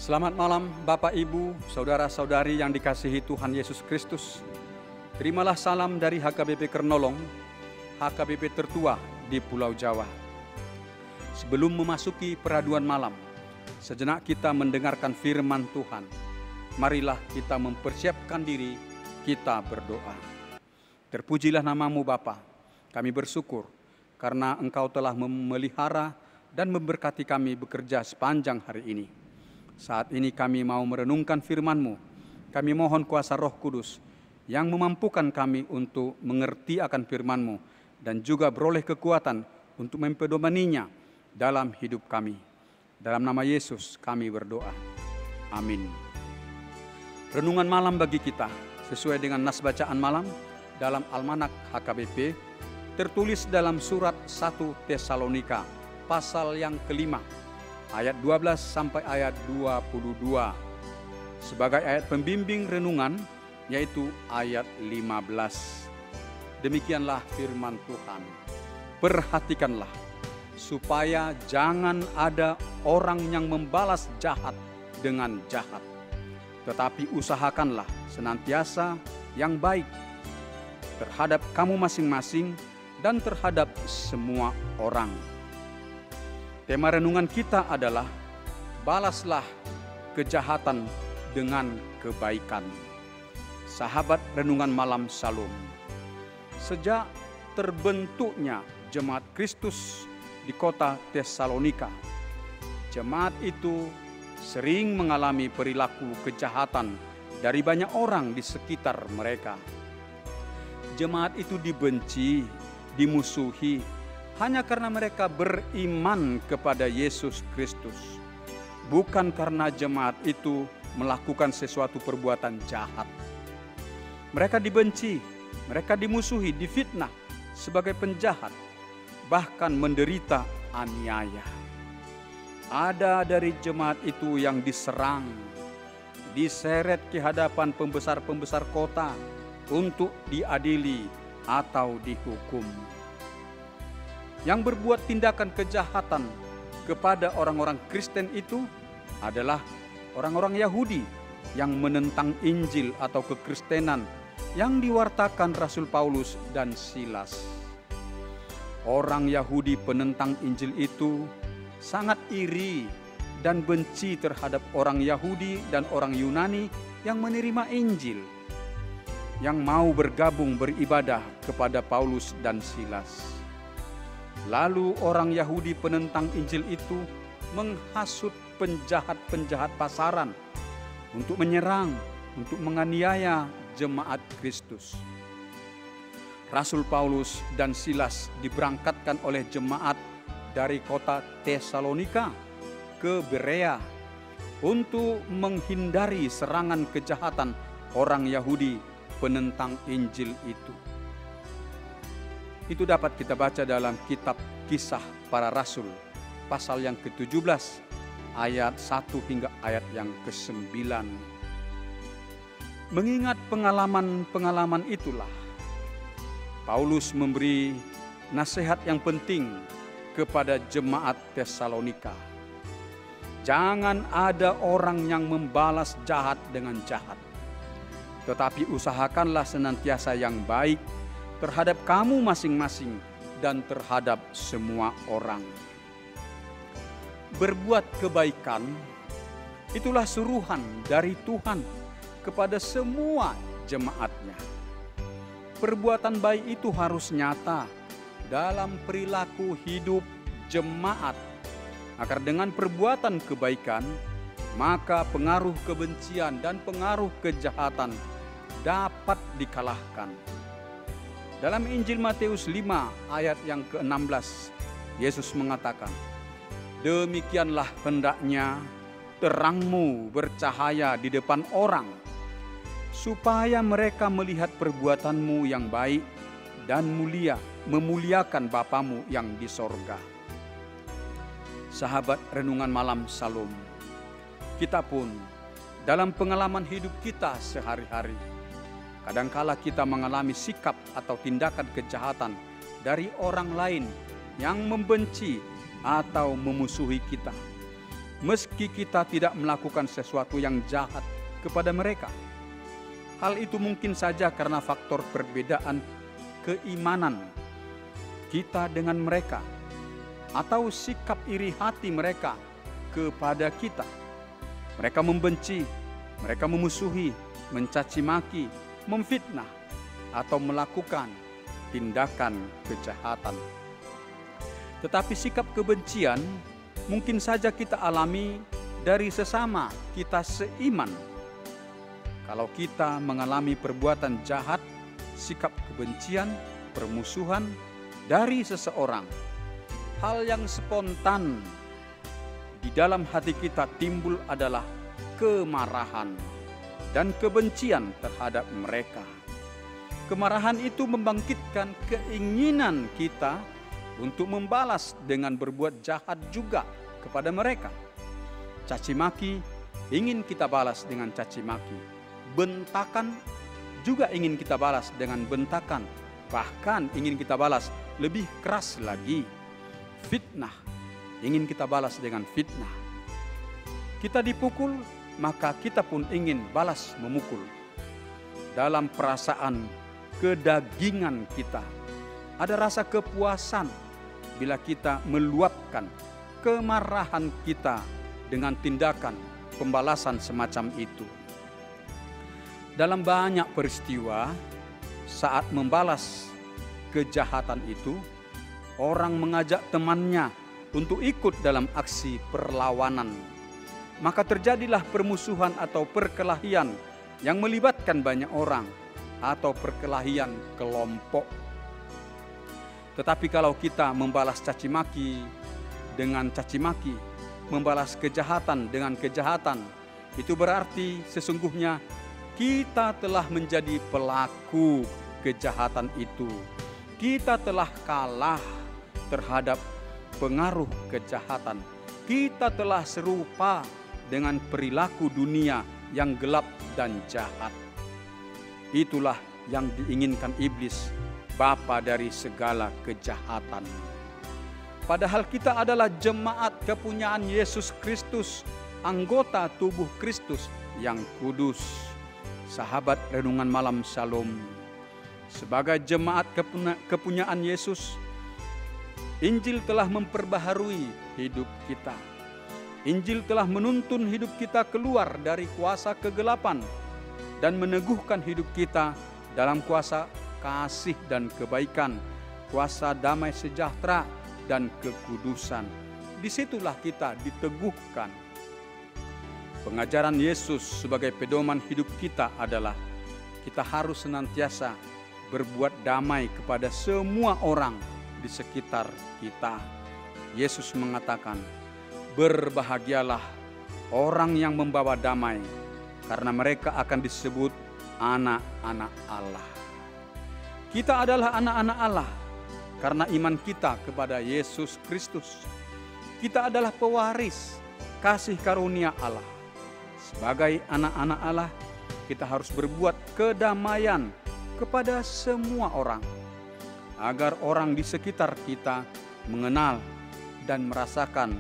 Selamat malam Bapak, Ibu, Saudara-saudari yang dikasihi Tuhan Yesus Kristus. Terimalah salam dari HKBP Kernolong, HKBP tertua di Pulau Jawa. Sebelum memasuki peraduan malam, sejenak kita mendengarkan firman Tuhan. Marilah kita mempersiapkan diri, kita berdoa. Terpujilah namamu Bapa, kami bersyukur karena Engkau telah memelihara dan memberkati kami bekerja sepanjang hari ini. Saat ini kami mau merenungkan firman-Mu. Kami mohon kuasa Roh Kudus yang memampukan kami untuk mengerti akan firman-Mu dan juga beroleh kekuatan untuk mempedomaninya dalam hidup kami. Dalam nama Yesus kami berdoa. Amin. Renungan malam bagi kita sesuai dengan nas bacaan malam dalam Almanak HKBP tertulis dalam surat 1 Tesalonika pasal yang kelima, ayat 12 sampai ayat 22. Sebagai ayat pembimbing renungan, yaitu ayat 15. Demikianlah firman Tuhan. Perhatikanlah, supaya jangan ada orang yang membalas jahat dengan jahat. Tetapi usahakanlah senantiasa yang baik terhadap kamu masing-masing dan terhadap semua orang. Tema renungan kita adalah balaslah kejahatan dengan kebaikan. Sahabat renungan malam Salum. Sejak terbentuknya jemaat Kristus di kota Tesalonika, jemaat itu sering mengalami perilaku kejahatan dari banyak orang di sekitar mereka. Jemaat itu dibenci, dimusuhi, hanya karena mereka beriman kepada Yesus Kristus. Bukan karena jemaat itu melakukan sesuatu perbuatan jahat. Mereka dibenci, mereka dimusuhi, difitnah sebagai penjahat, bahkan menderita aniaya. Ada dari jemaat itu yang diserang, diseret ke hadapan pembesar-pembesar kota untuk diadili atau dihukum. Yang berbuat tindakan kejahatan kepada orang-orang Kristen itu adalah orang-orang Yahudi yang menentang Injil atau kekristenan yang diwartakan Rasul Paulus dan Silas. Orang Yahudi penentang Injil itu sangat iri dan benci terhadap orang Yahudi dan orang Yunani yang menerima Injil, yang mau bergabung beribadah kepada Paulus dan Silas. Lalu orang Yahudi penentang Injil itu menghasut penjahat-penjahat pasaran untuk menyerang, untuk menganiaya jemaat Kristus. Rasul Paulus dan Silas diberangkatkan oleh jemaat dari kota Tesalonika ke Berea untuk menghindari serangan kejahatan orang Yahudi penentang Injil itu. Itu dapat kita baca dalam kitab Kisah Para Rasul, pasal yang ke-17, ayat 1 hingga ayat yang ke-9. Mengingat pengalaman-pengalaman itulah, Paulus memberi nasihat yang penting kepada jemaat Tesalonika. Jangan ada orang yang membalas jahat dengan jahat, tetapi usahakanlah senantiasa yang baik terhadap kamu masing-masing dan terhadap semua orang. Berbuat kebaikan, itulah suruhan dari Tuhan kepada semua jemaatnya. Perbuatan baik itu harus nyata dalam perilaku hidup jemaat, agar dengan perbuatan kebaikan, maka pengaruh kebencian dan pengaruh kejahatan dapat dikalahkan. Dalam Injil Matius 5 ayat yang ke-16, Yesus mengatakan, demikianlah hendaknya terangmu bercahaya di depan orang, supaya mereka melihat perbuatanmu yang baik dan memuliakan Bapamu yang di sorga. Sahabat renungan malam Salum, kita pun dalam pengalaman hidup kita sehari-hari, kadangkala kita mengalami sikap atau tindakan kejahatan dari orang lain yang membenci atau memusuhi kita. meski kita tidak melakukan sesuatu yang jahat kepada mereka. Hal itu mungkin saja karena faktor perbedaan keimanan kita dengan mereka, atau sikap iri hati mereka kepada kita. Mereka membenci, mereka memusuhi, mencaci maki, memfitnah, atau melakukan tindakan kejahatan. Tetapi sikap kebencian mungkin saja kita alami dari sesama kita seiman. Kalau kita mengalami perbuatan jahat, sikap kebencian, permusuhan dari seseorang, hal yang spontan di dalam hati kita timbul adalah kemarahan dan kebencian terhadap mereka. Kemarahan itu membangkitkan keinginan kita untuk membalas dengan berbuat jahat juga kepada mereka. Caci maki ingin kita balas dengan caci maki. Bentakan juga ingin kita balas dengan bentakan. Bahkan ingin kita balas lebih keras lagi. Fitnah ingin kita balas dengan fitnah. Kita dipukul, maka kita pun ingin balas memukul. Dalam perasaan kedagingan kita ada rasa kepuasan bila kita meluapkan kemarahan kita dengan tindakan pembalasan semacam itu. Dalam banyak peristiwa, saat membalas kejahatan itu, orang mengajak temannya untuk ikut dalam aksi perlawanan. Maka terjadilah permusuhan atau perkelahian yang melibatkan banyak orang atau perkelahian kelompok. Tetapi kalau kita membalas caci maki dengan caci maki, membalas kejahatan dengan kejahatan, itu berarti sesungguhnya kita telah menjadi pelaku kejahatan itu. Kita telah kalah terhadap pengaruh kejahatan. Kita telah serupa dengan perilaku dunia yang gelap dan jahat. Itulah yang diinginkan iblis, bapa dari segala kejahatan. Padahal kita adalah jemaat kepunyaan Yesus Kristus, anggota tubuh Kristus yang kudus. Sahabat Renungan Malam Shalom, sebagai jemaat kepunyaan Yesus, Injil telah memperbaharui hidup kita. Injil telah menuntun hidup kita keluar dari kuasa kegelapan dan meneguhkan hidup kita dalam kuasa kasih dan kebaikan, kuasa damai sejahtera dan kekudusan. Disitulah kita diteguhkan. Pengajaran Yesus sebagai pedoman hidup kita adalah kita harus senantiasa berbuat damai kepada semua orang di sekitar kita. Yesus mengatakan, berbahagialah orang yang membawa damai, karena mereka akan disebut anak-anak Allah. Kita adalah anak-anak Allah karena iman kita kepada Yesus Kristus. Kita adalah pewaris kasih karunia Allah. Sebagai anak-anak Allah, kita harus berbuat kedamaian kepada semua orang, agar orang di sekitar kita mengenal dan merasakan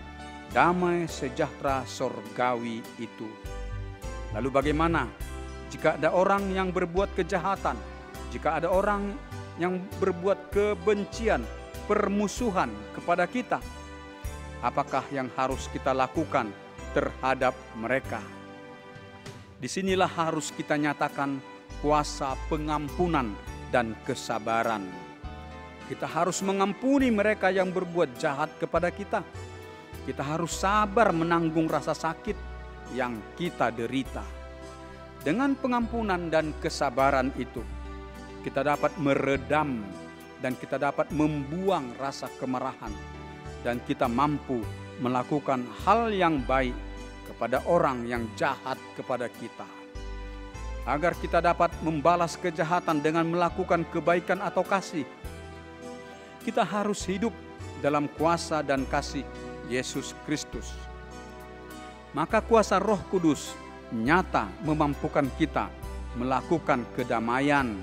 damai sejahtera sorgawi itu. Lalu bagaimana jika ada orang yang berbuat kejahatan, jika ada orang yang berbuat kebencian, permusuhan kepada kita? Apakah yang harus kita lakukan terhadap mereka? Disinilah harus kita nyatakan kuasa pengampunan dan kesabaran. Kita harus mengampuni mereka yang berbuat jahat kepada kita. Kita harus sabar menanggung rasa sakit yang kita derita. Dengan pengampunan dan kesabaran itu, kita dapat meredam dan kita dapat membuang rasa kemarahan. Dan kita mampu melakukan hal yang baik kepada orang yang jahat kepada kita. Agar kita dapat membalas kejahatan dengan melakukan kebaikan atau kasih, kita harus hidup dalam kuasa dan kasih Yesus Kristus. Maka kuasa Roh Kudus nyata memampukan kita melakukan kedamaian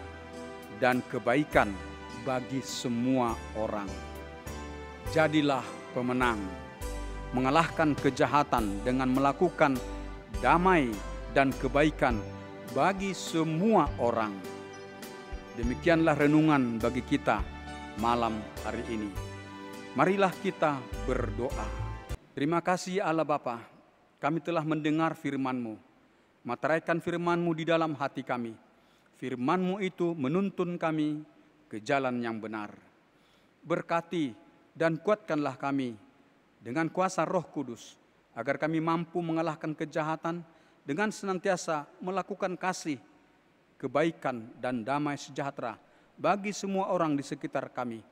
dan kebaikan bagi semua orang. Jadilah pemenang. mengalahkan kejahatan dengan melakukan damai dan kebaikan bagi semua orang. Demikianlah renungan bagi kita malam hari ini. Marilah kita berdoa. Terima kasih Allah Bapa, kami telah mendengar firman-Mu. Materaikan firman-Mu di dalam hati kami. Firman-Mu itu menuntun kami ke jalan yang benar. Berkati dan kuatkanlah kami dengan kuasa Roh Kudus, agar kami mampu mengalahkan kejahatan dengan senantiasa melakukan kasih, kebaikan, dan damai sejahtera bagi semua orang di sekitar kami,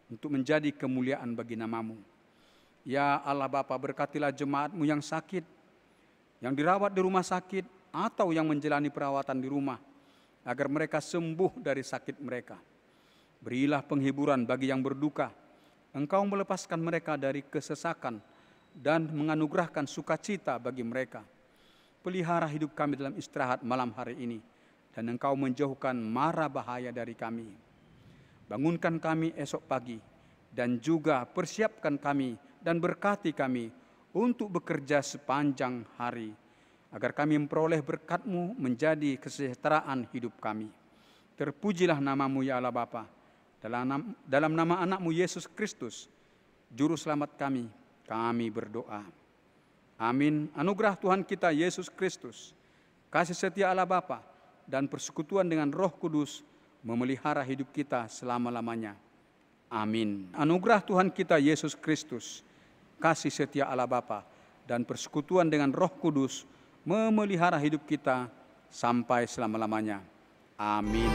untuk menjadi kemuliaan bagi nama-Mu. Ya Allah Bapa, berkatilah jemaat-Mu yang sakit, yang dirawat di rumah sakit, atau yang menjalani perawatan di rumah, agar mereka sembuh dari sakit mereka. Berilah penghiburan bagi yang berduka. Engkau melepaskan mereka dari kesesakan dan menganugerahkan sukacita bagi mereka. Pelihara hidup kami dalam istirahat malam hari ini, dan Engkau menjauhkan mara bahaya dari kami. Bangunkan kami esok pagi, dan juga persiapkan kami dan berkati kami untuk bekerja sepanjang hari, agar kami memperoleh berkat-Mu menjadi kesejahteraan hidup kami. Terpujilah nama-Mu ya Allah Bapa, dalam nama anak-Mu Yesus Kristus, Juru Selamat kami berdoa. Amin. Anugerah Tuhan kita Yesus Kristus, kasih setia Allah Bapa, dan persekutuan dengan Roh Kudus memelihara hidup kita selama-lamanya. Amin. Anugerah Tuhan kita Yesus Kristus, kasih setia Allah Bapa, dan persekutuan dengan Roh Kudus memelihara hidup kita sampai selama-lamanya. Amin.